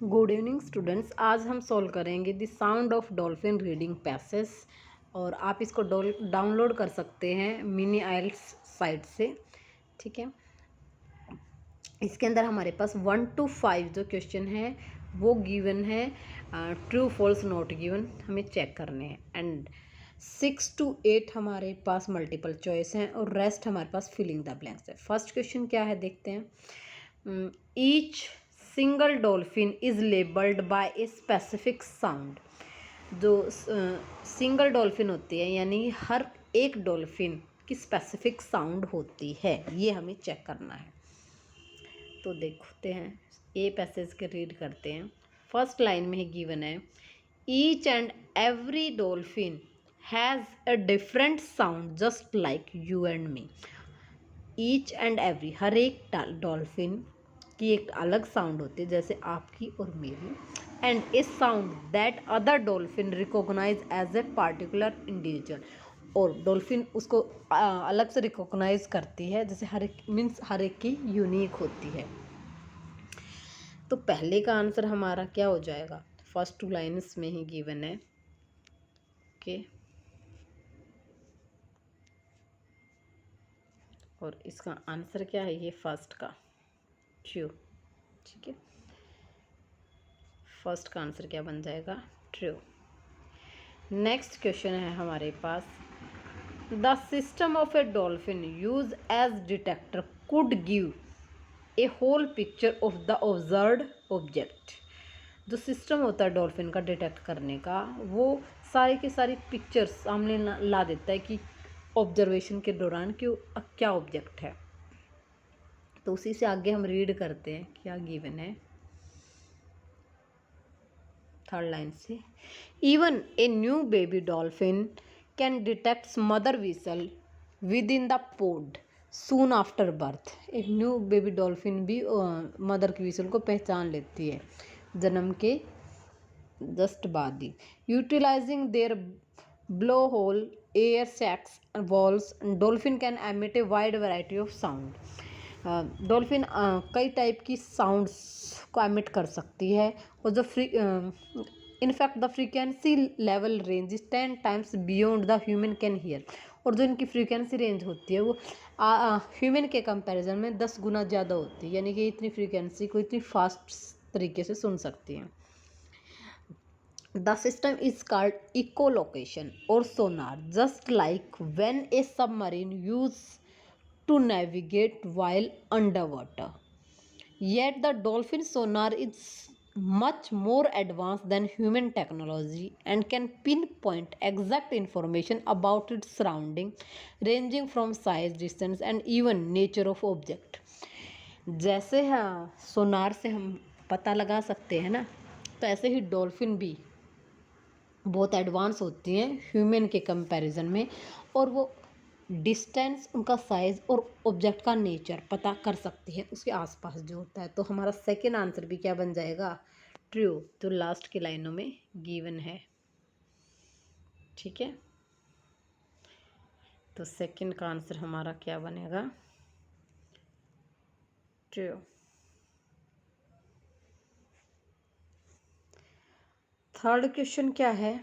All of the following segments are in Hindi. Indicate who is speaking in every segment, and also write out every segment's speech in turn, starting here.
Speaker 1: Good evening students. आज हम सॉल्व करेंगे the sound of dolphin reading passage और आप इसको डाउनलोड कर सकते हैं मिनी आइल्स साइट से। ठीक है, इसके अंदर हमारे पास 1 to 5 जो क्वेश्चन है वो गिवन है, ट्रू फॉल्स नॉट गिवन हमें चेक करने हैं, एंड 6 to 8 हमारे पास मल्टीपल चॉइस हैं और रेस्ट हमारे पास फिलिंग द ब्लैंक्स है। फर्स्ट क्वेश्चन क्या है देखते हैं। Each single dolphin is labelled by a specific sound. जो सिंगल डॉल्फिन होती है यानी हर एक डॉल्फिन की स्पेसिफिक साउंड होती है, ये हमें चेक करना है। तो देखते हैं, ए पैसेज के रीड करते हैं। फर्स्ट लाइन में ही गिवन है, each and every dolphin has a different sound just like you and me. Each and every, हर एक डॉल्फिन की एक अलग साउंड होती है जैसे आपकी और मेरी, and a sound that other dolphin recognize as a particular individual. और डॉल्फिन उसको अलग से रिकॉग्नाइज करती है, जैसे हर एक मीन्स हर एक की यूनिक होती है। तो पहले का आंसर हमारा क्या हो जाएगा, फर्स्ट 2 लाइन्स में ही गिवन है। ओके, और इसका आंसर क्या है, ये फर्स्ट का ट्रू। ठीक है, फर्स्ट का आंसर क्या बन जाएगा, ट्रू। नेक्स्ट क्वेश्चन है हमारे पास, the system of a dolphin use as detector could give a whole picture of the observed object. जो सिस्टम होता है डॉल्फिन का डिटेक्ट करने का, वो सारी की सारी पिक्चर्स सामने ला देता है कि ऑब्जर्वेशन के दौरान कि क्या ऑब्जेक्ट है। तो उसी से आगे हम रीड करते हैं क्या गिवन है थर्ड लाइन से, even a new baby dolphin can detects mother whistle within the pod soon after birth. एक न्यू बेबी डॉल्फिन भी मदर की विसल को पहचान लेती है जन्म के जस्ट बाद ही। Utilising their blow hole air sacs walls, dolphin can emit a wide variety of sound. Dolphin कई टाइप की साउंड्स को एमिट कर सकती है, और जो in fact the frequency level range is 10 times beyond the human can hear. और जो इनकी फ्रीक्वेंसी रेंज होती है वो ह्यूमन के कंपैरिजन में 10 गुना ज़्यादा होती है, यानी कि इतनी फ्रीक्वेंसी को इतनी फास्ट तरीके से सुन सकती हैं। The system is called echolocation or sonar, just like when a submarine used to navigate while underwater. Yet the dolphin sonar is much more advanced than human technology and can pinpoint exact information about its surrounding, ranging from size, distance, and even nature of object. जैसे हाँ सोनार से हम पता लगा सकते हैं ना, तो ऐसे ही डॉल्फिन भी बहुत एडवांस होती हैं ह्यूमन के कंपैरिजन में, और वो डिस्टेंस, उनका साइज़ और ऑब्जेक्ट का नेचर पता कर सकती है उसके आसपास जो होता है। तो हमारा सेकंड आंसर भी क्या बन जाएगा, ट्रू, जो लास्ट की लाइनों में गिवन है। ठीक है, तो सेकंड का आंसर हमारा क्या बनेगा, ट्रू। थर्ड क्वेश्चन क्या है,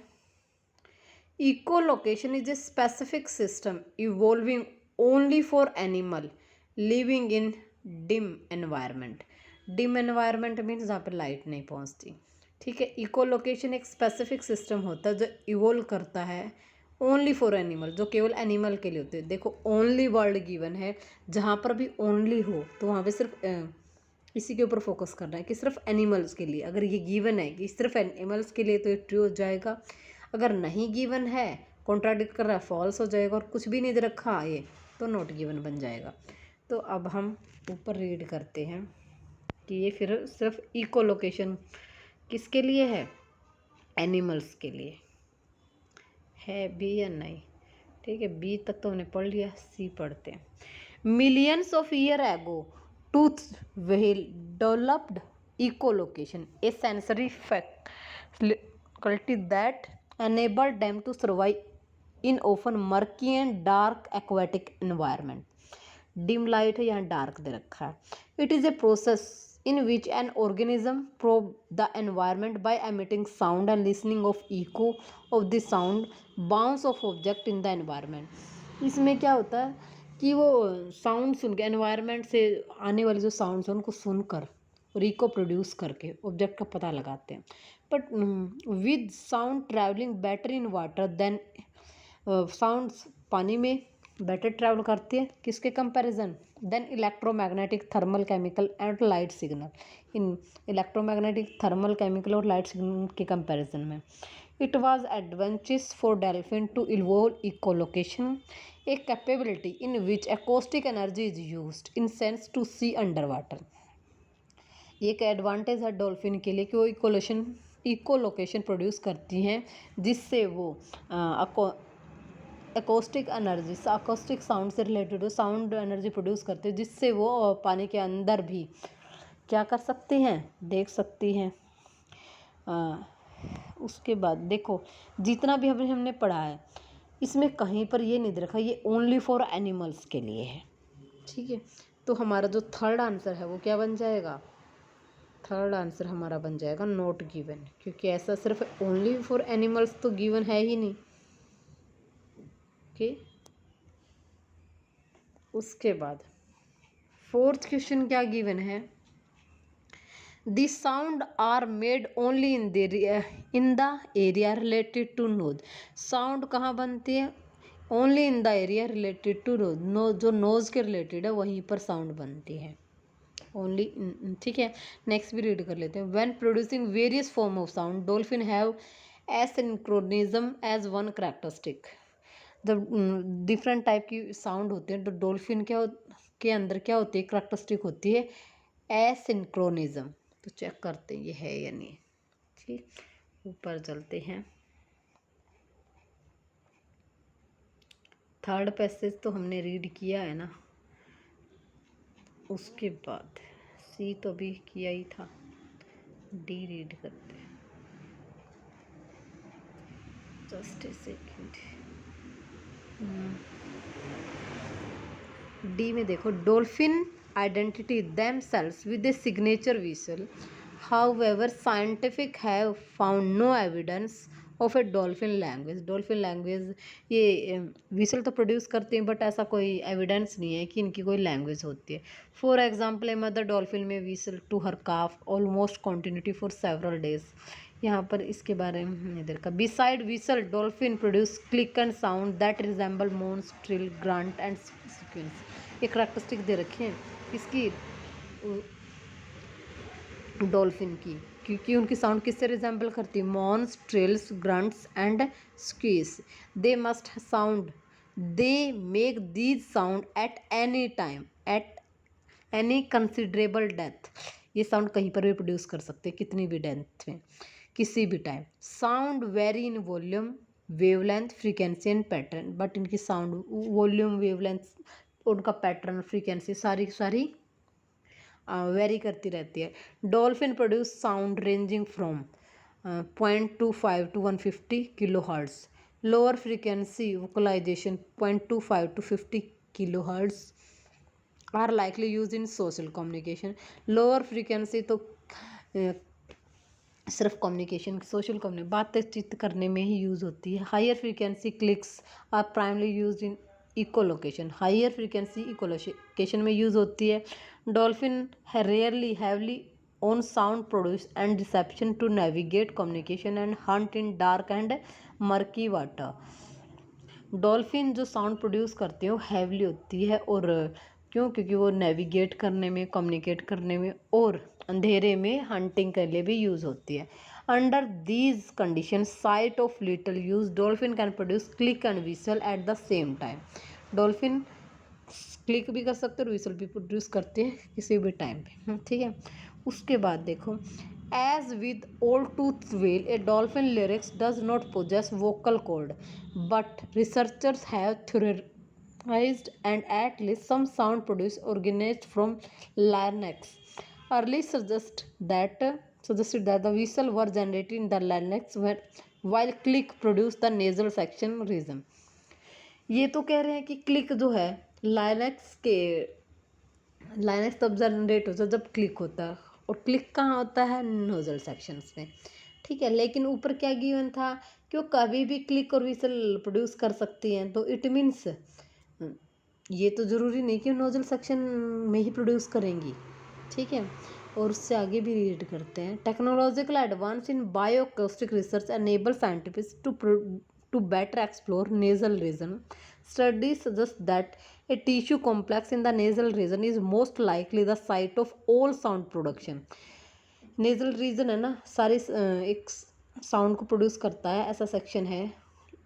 Speaker 1: ecolocation is a specific system evolving only for animal living in dim environment. dim environment means जहाँ पर लाइट नहीं पहुँचती। ठीक है, इकोलोकेशन एक स्पेसिफिक सिस्टम होता है जो इवोल्व करता है ओनली फॉर एनिमल, जो केवल एनिमल के लिए होते हैं। देखो ओनली वर्ड गिवन है, जहाँ पर भी ओनली हो तो वहाँ पे सिर्फ इसी के ऊपर फोकस करना है कि सिर्फ एनिमल्स के लिए। अगर ये गिवन है कि सिर्फ एनिमल्स के लिए तो ये ट्रू हो जाएगा, अगर नहीं गिवन है, कॉन्ट्राडिक्ट कर रहा है, फॉल्स हो जाएगा, और कुछ भी नहीं दे रखा ये तो नॉट गिवन बन जाएगा। तो अब हम ऊपर रीड करते हैं कि ये फिर सिर्फ इको लोकेशन किसके लिए है, एनिमल्स के लिए है, बी या नहीं। ठीक है, बी तक तो हमने पढ़ लिया, सी पढ़ते हैं। Millions of year ago tooth whale developed echolocation, A sensory faculty that enabled them to survive in often murky and dark aquatic environment. Dim light है, यहाँ डार्क दे रखा है। It is a process in which an organism probe the environment by emitting sound and listening of echo of the sound bounce of object in the environment. इसमें क्या होता है कि वो साउंड सुन के एनवायरनमेंट से आने वाले जो साउंड्स हैं उनको सुनकर और इको प्रोड्यूस करके ऑब्जेक्ट का पता लगाते हैं. But with sound travelling better in water than sounds पानी में बेटर ट्रैवल करती है किसके comparison than electromagnetic thermal chemical and light signal. इन इलेक्ट्रोमैग्नेटिक थर्मल केमिकल और लाइट सिग्नल के कंपैरिजन में it was adventurous for dolphin to evolve echolocation, a capability in which acoustic energy is used in sense to see underwater. एक एडवांटेज है डॉल्फिन के लिए कि वो इकोलोकेशन प्रोड्यूस करती हैं जिससे वो अकोस्टिक एनर्जी अकोस्टिक साउंड से रिलेटेड साउंड एनर्जी प्रोड्यूस करते हैं जिससे वो पानी के अंदर भी क्या कर सकती हैं देख सकती हैं. उसके बाद देखो जितना भी हमने पढ़ा है इसमें कहीं पर ये नहीं दे रखा ये ओनली फॉर एनिमल्स के लिए है. ठीक है तो हमारा जो थर्ड आंसर है वो क्या बन जाएगा. थर्ड आंसर हमारा बन जाएगा नॉट गिवन, क्योंकि ऐसा सिर्फ ओनली फॉर एनिमल्स तो गिवन है ही नहीं. ओके उसके बाद फोर्थ क्वेश्चन क्या गिवन है. The sound are made only in the area related to nose. Sound कहाँ बनती है only in the area related to nose. जो nose के related है वहीं पर sound बनती है only. ठीक है नेक्स्ट भी रीड कर लेते हैं. When producing various form of sound, dolphin have asynchronism as one characteristic. जब डिफरेंट टाइप की साउंड होते हैं तो डॉल्फिन के अंदर क्या होती है करैक्टरिस्टिक होती है एसिंक्रोनिज्म. तो चेक करते हैं ये है या नहीं. ठीक ऊपर चलते हैं. थर्ड पैसेज तो हमने रीड किया है ना. उसके बाद सी तो भी किया ही था. डी रीड करते हैं. Just a second. डी में देखो dolphin identity themselves with a signature whistle. However, scientific have found no evidence of a dolphin language. Dolphin language ये विसल तो प्रोड्यूस करते हैं बट ऐसा कोई एविडेंस नहीं है कि इनकी कोई लैंग्वेज होती है. For example a mother dolphin में whistle to her calf almost continuity for several days. यहाँ पर इसके बारे में इधर का beside whistle dolphin produce click and sound that resemble moans trill grunt and sequence. ये करैक्टरिस्टिक दे रखी है इसकी डॉल्फिन की क्योंकि उनकी साउंड किससे रिजेंबल करती है moans trills grunts and squeaks. They must sound they make these sound at any time at any considerable depth. ये साउंड कहीं पर भी प्रोड्यूस कर सकते हैं कितनी भी डेप्थ में किसी भी time. Sound vary in volume wavelength frequency and pattern. But इनकी साउंड वॉल्यूम वेवलेंथ उनका पैटर्न फ्रीक्वेंसी सारी वेरी करती रहती है. Dolphin produce sound ranging from 0.25 to 150 kilohertz. Lower frequency vocalization 0.25 to 50 kilohertz are likely use in social communication. Lower frequency तो सिर्फ कम्युनिकेशन सोशल कम्युनिकेशन बातचीत करने में ही यूज़ होती है. Higher frequency clicks are primarily use in echolocation. Higher frequency echolocation में यूज़ होती है. Dolphin rarely heavily on sound produce and reception to navigate communication and hunt in dark and murky water. Dolphin जो साउंड प्रोड्यूस करते हैं वो हैवली होती है और क्योंकि वो नेविगेट करने में कम्युनिकेट करने में और अंधेरे में हंटिंग के लिए भी यूज़ होती है. Under these condition site of little use dolphin can produce click and whistle at the same time. Dolphin click भी कर सकते हैं और विसल भी प्रोड्यूस करते हैं किसी भी टाइम पे. ठीक है उसके बाद देखो as with all tooth whale a dolphin lyrics does not possess vocal cord but researchers have theorized and at least some sound produced originates from larynx. Early suggested that the whistle were generated in the larynx while click produced the nasal section region. ये तो कह रहे हैं कि क्लिक जो है लाइनेक्स तब जनरेट होता है जब क्लिक होता है और क्लिक कहाँ होता है, नोजल सेक्शंस में, ठीक है। लेकिन ऊपर क्या गिवन था कि वो कभी भी क्लिक और विसल प्रोड्यूस कर सकती हैं, तो इट मीन्स ये तो ज़रूरी नहीं कि नोजल सेक्शन में ही प्रोड्यूस करेंगी, ठीक है। और उससे आगे भी रीड करते हैं, technological advance in bioacoustic research enable scientist to better explore nasal region. Study suggest that a tissue complex in the nasal region is most likely the site of all sound production. Nasal region है ना, सारे एक साउंड को प्रोड्यूस करता है, ऐसा सेक्शन है,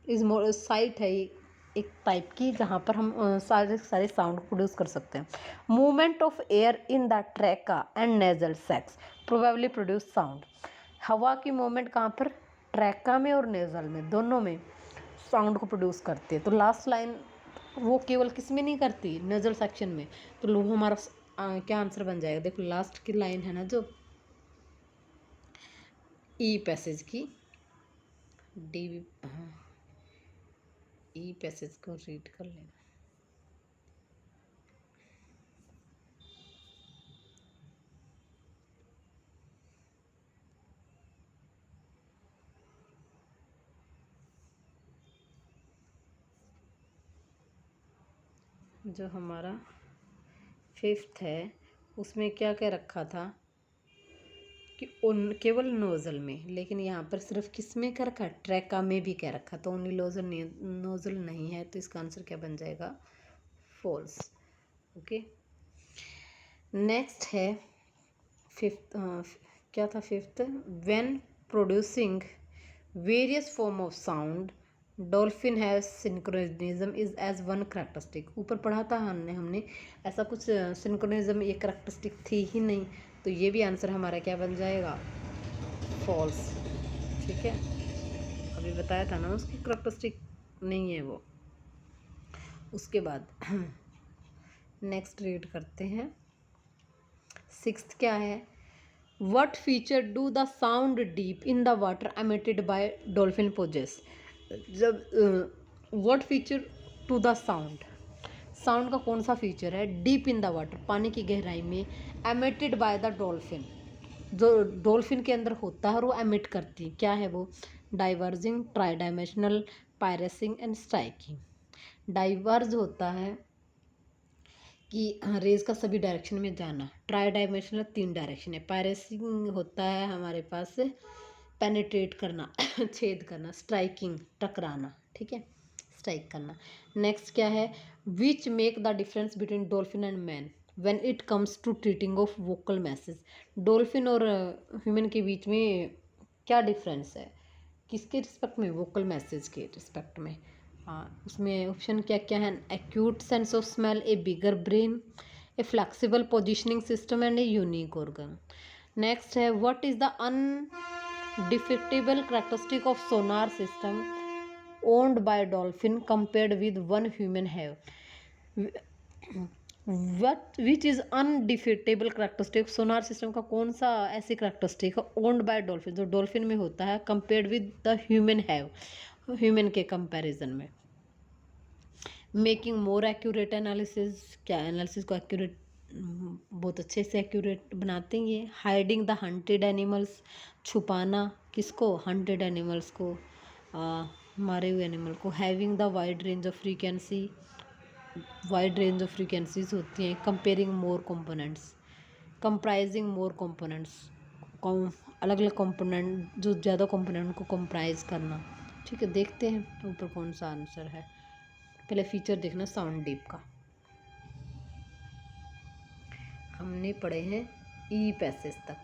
Speaker 1: इज साइट है एक टाइप की जहाँ पर हम सारे साउंड प्रोड्यूस कर सकते हैं। Movement of air in the trachea and nasal sacs probably produce sound. हवा की मूवमेंट कहाँ पर, ट्रैका में और नेजल में, दोनों में साउंड को प्रोड्यूस करती है। तो लास्ट लाइन वो केवल किस में नहीं करती, नेजल सेक्शन में। तो लो हमारा क्या आंसर बन जाएगा, देखो लास्ट की लाइन है ना जो ई पैसेज की, डी, हाँ ई पैसेज को रीड कर लेना। जो हमारा फिफ्थ है उसमें क्या क्या रखा था कि उन केवल नोज़ल में, लेकिन यहाँ पर सिर्फ किस में क्या रखा, ट्रैका में भी क्या रखा, तो ओनली नोज़ल नहीं है, तो इसका आंसर क्या बन जाएगा, फॉल्स। ओके, नेक्स्ट है फिफ्थ, क्या था fifth, when producing various form of sound dolphin has synchronism is as one characteristic. ऊपर पढ़ा था हमने ऐसा कुछ सिंक्रोनिज्म एक करेक्टरिस्टिक थी ही नहीं, तो ये भी आंसर हमारा क्या बन जाएगा, फॉल्स, ठीक है। अभी बताया था ना उसकी करेक्टरिस्टिक नहीं है वो। उसके बाद नेक्स्ट रीड करते हैं, सिक्स्थ क्या है, what feature do the sound deep in the water emitted by dolphin poses. जब what feature to the sound, sound का कौन सा फीचर है डीप इन द वाटर, पानी की गहराई में, एमिटेड बाय द डॉल्फिन, जो डॉल्फिन के अंदर होता है और वो एमिट करती है, क्या है वो, diverging, try dimensional, piercing and striking. Diverge होता है कि रेज का सभी डायरेक्शन में जाना, ट्राई डायमेंशनल 3 डायरेक्शन है, पायरेसिंग होता है हमारे पास पेनिट्रेट करना छेद करना, स्ट्राइकिंग टकराना, ठीक है, स्ट्राइक करना। नेक्स्ट क्या है, which make the difference between dolphin and man when it comes to treating of vocal message. Dolphin और ह्यूमन के बीच में क्या डिफरेंस है, किसके रिस्पेक्ट में, वोकल मैसेज के रिस्पेक्ट में। हाँ, उसमें ऑप्शन क्या क्या है, acute sense of smell, a bigger brain, a flexible positioning system and a unique organ. Next है, what is the undefeatable characteristic of sonar system owned by dolphin compared with one human have. What which is undefeatable characteristic, sonar system का कौन सा ऐसी करेक्टरिस्टिक है ओन्ड बाय डॉल्फिन, जो डॉल्फिन में होता है, compared with the human have, human के कंपैरिजन में। मेकिंग मोर एक्यूरेट एनालिसिस, क्या एनालिसिस को एक्यूरेट, बहुत अच्छे से एक्यूरेट बनाते हैं ये। हाइडिंग द हंटेड एनिमल्स, छुपाना किसको, हंटेड एनिमल्स को, मारे हुए एनिमल को। Having the wide range of frequency, wide range of frequencies होती हैं। Comparing more components, comprising more components, अलग अलग कंपोनेंट, जो ज़्यादा कंपोनेंट को कंप्राइज करना, ठीक है। देखते हैं ऊपर कौन सा आंसर है, पहले फीचर देखना साउंड डीप का। हमने पढ़े हैं ई पैसेज तक,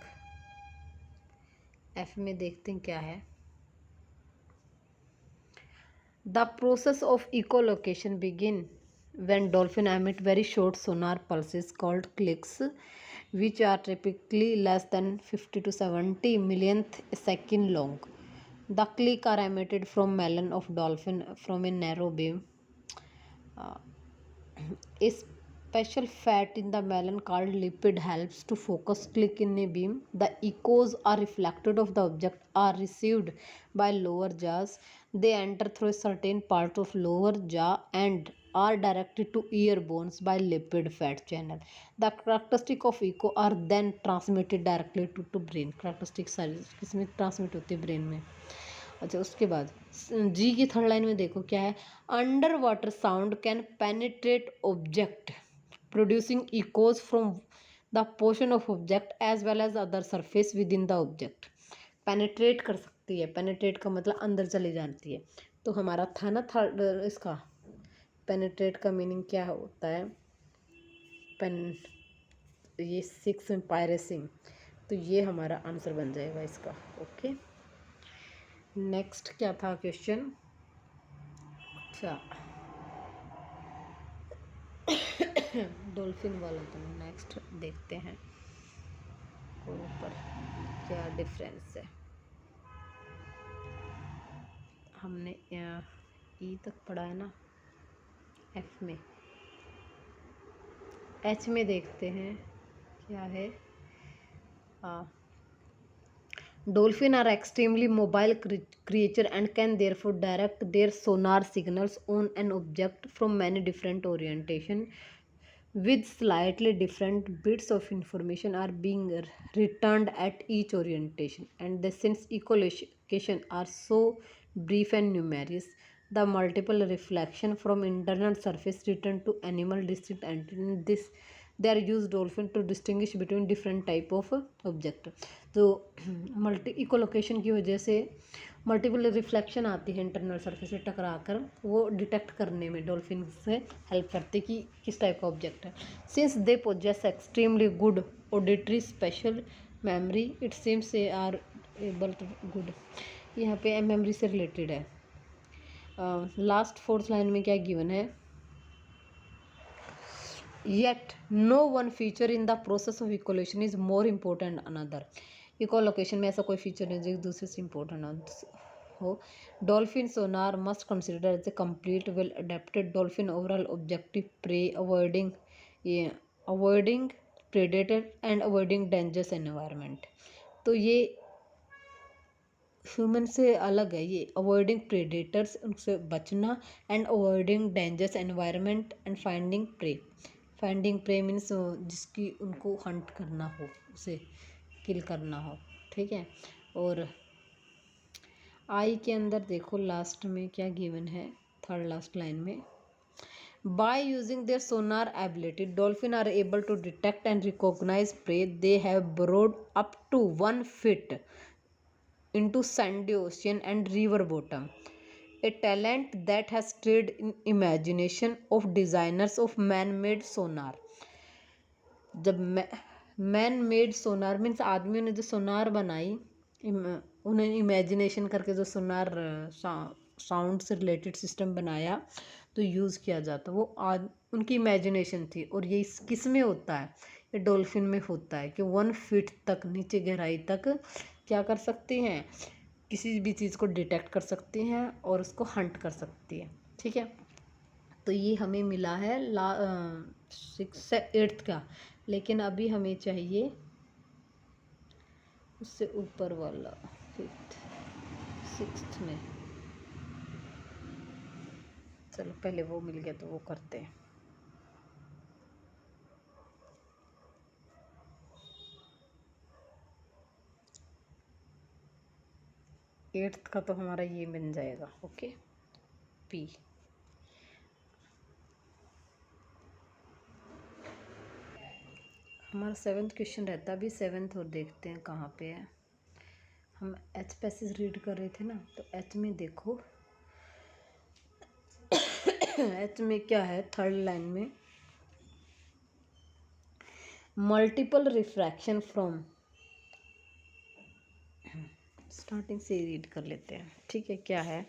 Speaker 1: एफ में देखते हैं क्या है। The process of echolocation begin when dolphin emit very short sonar pulses called clicks, which are typically less than 50 to 70 millionth second long. The click are emitted from melon of dolphin from a narrow beam. A special fat in the melon called lipid helps to focus click in a beam. The echoes are reflected of the object are received by lower jaws. They enter through a certain part of lower jaw and are directed to ear bones by lipid fat channel. The characteristic of echo are then transmitted directly to brain. characteristic सारी किसमें ट्रांसमिट होती है ब्रेन में. अच्छा उसके बाद जी की थर्ड लाइन में देखो क्या है. Underwater sound can penetrate object producing echoes from the portion of object as well as other surface within the object. Penetrate कर सकती है. पेनिट्रेट का मतलब अंदर चली जाती है. तो हमारा था ना थर्ड इसका पेनिट्रेट का मीनिंग क्या होता है. पेन ये 6 में पायरेसिंग. तो ये हमारा आंसर बन जाएगा इसका. ओके नेक्स्ट क्या था क्वेश्चन. अच्छा डॉल्फिन वाला तो नेक्स्ट देखते हैं ऊपर क्या डिफरेंस है. हमने ई तक पढ़ा है ना. एफ में एच में देखते हैं क्या है. Dolphin are extremely mobile creature and can therefore direct their sonar signals on an object from many different orientation with slightly different bits of information are being returned at each orientation, and the since echolocation are so brief and numerous, the multiple reflection from internal surface return to animal distinct entity. This they are used dolphin to distinguish between different type of object. तो मल्टी इकोलोकेशन की वजह से मल्टीपल रिफ्लेक्शन आती है इंटरनल सरफेस से टकरा कर, वो डिटेक्ट करने में डॉल्फिन से हेल्प करते कि किस टाइप का ऑब्जेक्ट है. Since they possess extremely good auditory spatial memory it seems they are able to good. यहाँ पे मेमोरी से रिलेटेड है. लास्ट फोर्थ लाइन में क्या गिवन है. Yet no one feature in the process of echolocation is more important than another. Echolocation में ऐसा कोई फीचर नहीं जो एक दूसरे से इम्पोर्टेंट हो. Dolphin sonar must consider as a complete well adapted dolphin overall objective prey avoiding predator and avoiding dangerous environment. तो ये ह्यूमन से अलग है. ये अवॉइडिंग प्रेडेटर्स उनसे बचना and avoiding dangerous environment and finding prey. Finding prey means जिसकी उनको हंट करना हो, उसे किल करना हो. ठीक है. और आई के अंदर देखो लास्ट में क्या गिवन है थर्ड लास्ट लाइन में. By using their sonar ability dolphin are able to detect and recognize prey they have burrowed up to 1 feet into sandy ocean and river bottom, a talent that has stayed in imagination of designers of man-made sonar. जब मैन मेड सोनार मीन्स आदमियों ने जो सोनार बनाई, उन्हें इमेजिनेशन करके जो सोनार साउंड से रिलेटेड सिस्टम बनाया तो यूज़ किया जाता, वो उनकी इमेजिनेशन थी. और ये किस में होता है. ये डॉल्फिन में होता है कि 1 फीट तक नीचे गहराई तक क्या कर सकती हैं, किसी भी चीज़ को डिटेक्ट कर सकती हैं और उसको हंट कर सकती है. ठीक है. तो ये हमें मिला है 6 से 8th का. लेकिन अभी हमें चाहिए उससे ऊपर वाला 5th 6th में. चलो पहले वो मिल गया तो वो करते हैं. एट्थ का तो हमारा ये बन जाएगा. Okay P. हमारा 7th क्वेश्चन रहता है. अभी 7th और देखते हैं कहाँ पे है. हम एच पैसेज रीड कर रहे थे ना, तो एच में देखो एच में क्या है. थर्ड लाइन में मल्टीपल रिफ्रैक्शन फ्रॉम, स्टार्टिंग से रीड कर लेते हैं. ठीक है. क्या है.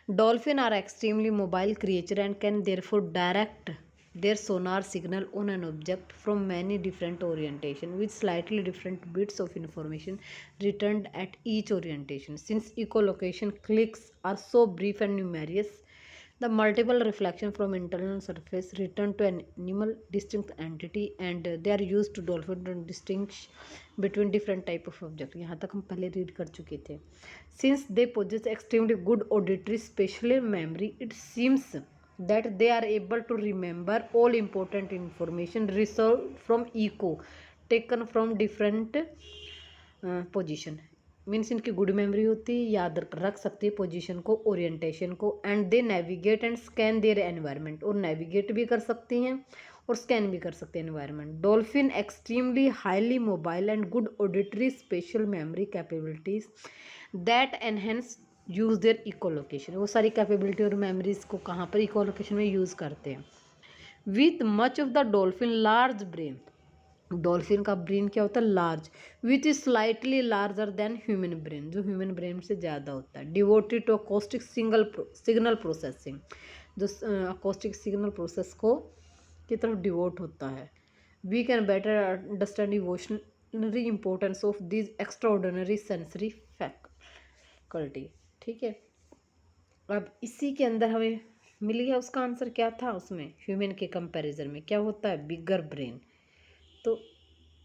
Speaker 1: Dolphin are extremely mobile creature and can therefore direct their sonar signal on an object from many different orientation with slightly different bits of information returned at each orientation. Since echolocation clicks are so brief and numerous, the multiple reflection from internal surface return to an animal distinct entity and they are used to dolphin to distinguish between different type of object. यहाँ तक हम पहले रीड कर चुके थे. Since they possess extremely good auditory spatial memory, it seems that they are able to remember all important information resolved from echo taken from different position means इनकी गुड मेमोरी होती है, याद रख सकती है पोजीशन को, ओरिएंटेशन को, and they navigate and scan their environment, और नेविगेट भी कर सकती हैं और स्कैन भी कर सकते हैं environment. Dolphin extremely highly mobile and good auditory spatial memory capabilities that enhance use their echolocation. वो सारी कैपेबिलिटी और मेमोरीज को कहाँ पर इकोलोकेशन में यूज़ करते हैं। With much of the dolphin large brain, dolphin का ब्रेन क्या होता है, large, which is slightly larger than human brain, जो ह्यूमन ब्रेन से ज़्यादा होता है। Devoted to acoustic signal processing, जो अकोस्टिक सिग्नल प्रोसेस को की तरफ डिवोट होता है। We can better understand evolutionary importance of this extraordinary sensory faculty. ठीक है, अब इसी के अंदर हमें मिल गया उसका आंसर क्या था, उसमें ह्यूमन के कंपैरिजन में क्या होता है, बिगर ब्रेन। तो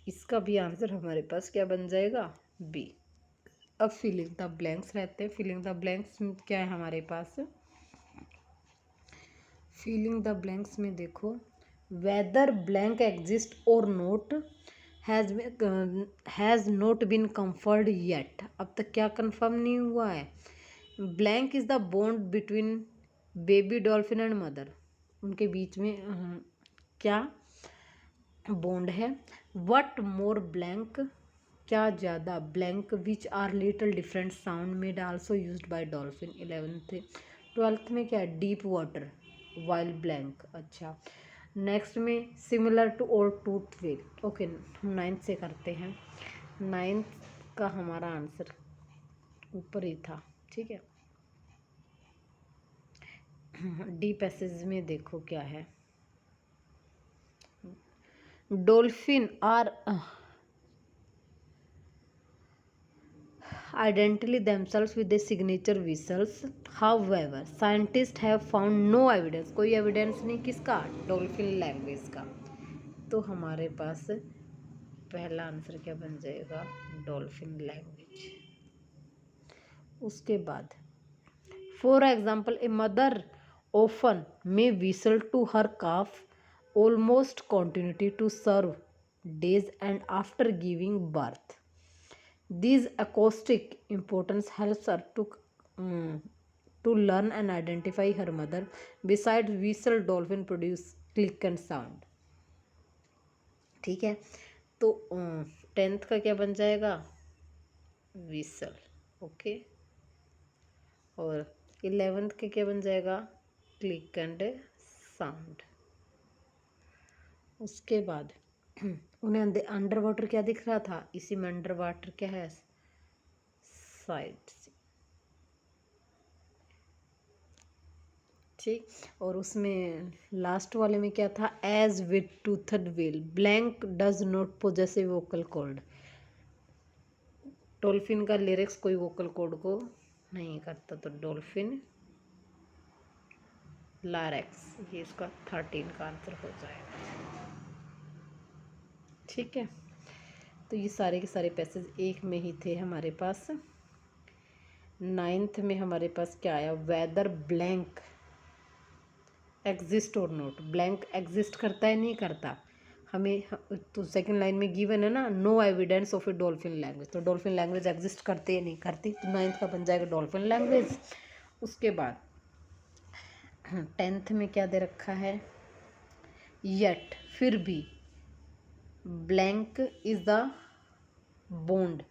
Speaker 1: इसका भी आंसर हमारे पास क्या बन जाएगा, बी। अब फिलिंग द ब्लैंक्स रहते हैं। फिलिंग द ब्लैंक्स में क्या है हमारे पास, फिलिंग द ब्लैंक्स में देखो, वेदर ब्लैंक एग्जिस्ट और not has not been confirmed yet, अब तक क्या कंफर्म नहीं हुआ है। Blank is the bond between baby dolphin and mother, उनके बीच में क्या बॉन्ड है। वट मोर ब्लैंक, क्या ज़्यादा, blank which are little different sound made also used by dolphin. 11th 12th में क्या है, डीप वाटर वाइल ब्लैंक। अच्छा, नेक्स्ट में similar to old tooth whale. Okay, हम 9th से करते हैं। 9th का हमारा आंसर ऊपर ही था। ठीक है, डी पैसेज में देखो क्या है, dolphin are identically themselves with their signature whistles. However, scientists have found no evidence, कोई एविडेंस नहीं किसका, डॉल्फिन लैंग्वेज का। तो हमारे पास पहला आंसर क्या बन जाएगा, डॉल्फिन लैंग्वेज। उसके बाद for example a mother often may whistle to her calf almost continuity to serve days and after giving birth. These acoustic importance helps her to learn and identify her mother. Besides whistle, dolphin produce click and sound. ठीक है, तो 10th का क्या बन जाएगा, whistle। ओके, और 11th का क्या बन जाएगा, click and sound। उसके बाद उन्हें अंडर वाटर क्या दिख रहा था, इसी में अंडर वाटर क्या है, साइड से। ठीक, और उसमें लास्ट वाले में क्या था, as with toothed whale blank does not possess a vocal cord. Dolphin का लिरिक्स कोई वोकल कॉर्ड को नहीं करता, तो डॉल्फिन लारेक्स, ये इसका 13 का आंसर हो जाएगा। ठीक है, तो ये सारे के सारे पैसेज एक में ही थे हमारे पास। 9th में हमारे पास क्या आया, वेदर ब्लैंक एग्जिस्ट और नोट, ब्लैंक एग्जिस्ट करता है नहीं करता, हमें तो सेकंड लाइन में गिवन है ना, no evidence of a dolphin language, तो डॉल्फिन लैंग्वेज एग्जिस्ट करती है नहीं करती, तो 9th का बन जाएगा डॉल्फिन लैंग्वेज। उसके बाद 10th में क्या दे रखा है, येट, फिर भी, ब्लैंक इज द बॉन्ड,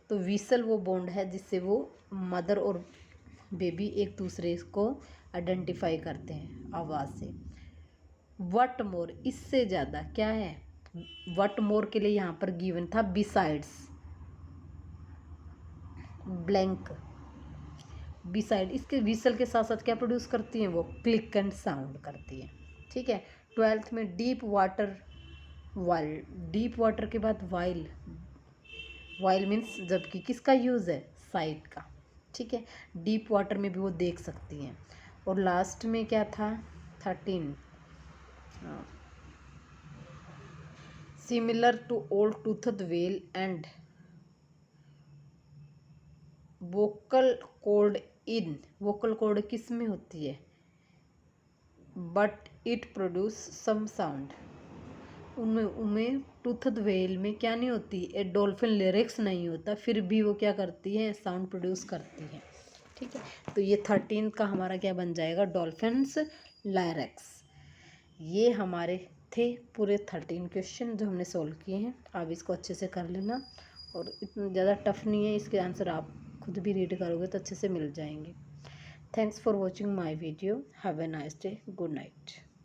Speaker 1: तो विसल वो बॉन्ड है जिससे वो मदर और बेबी एक दूसरे को आइडेंटिफाई करते हैं आवाज़ से। वट मोर, इससे ज़्यादा क्या है, वट मोर के लिए यहाँ पर गिवन था बिसाइड्स, ब्लैंक बिसाइड, इसके विसल के साथ साथ क्या प्रोड्यूस करती हैं, वो क्लिक एंड साउंड करती है। ठीक है, 12th में deep water while, deep water के बाद वाइल, वाइल मीन्स जबकि किसका यूज़ है, साइट का। ठीक है, डीप वाटर में भी वो देख सकती हैं। और लास्ट में क्या था, 13, similar to old toothed whale and vocal cord in, vocal cord किस में होती है, but it produce some sound. उनमें टूथड व्हेल में क्या नहीं होती, ए डॉल्फिन लिरिक्स नहीं होता, फिर भी वो क्या करती है, साउंड प्रोड्यूस करती है। ठीक है, तो ये 13 का हमारा क्या बन जाएगा, डॉल्फिन्स लायरेक्स। ये हमारे थे पूरे 13 क्वेश्चन जो हमने सॉल्व किए हैं। आप इसको अच्छे से कर लेना, और इतना ज़्यादा टफ नहीं है, इसके आंसर आप खुद भी रीड करोगे तो अच्छे से मिल जाएंगे। Thanks for watching my video. Have a nice day. Good night.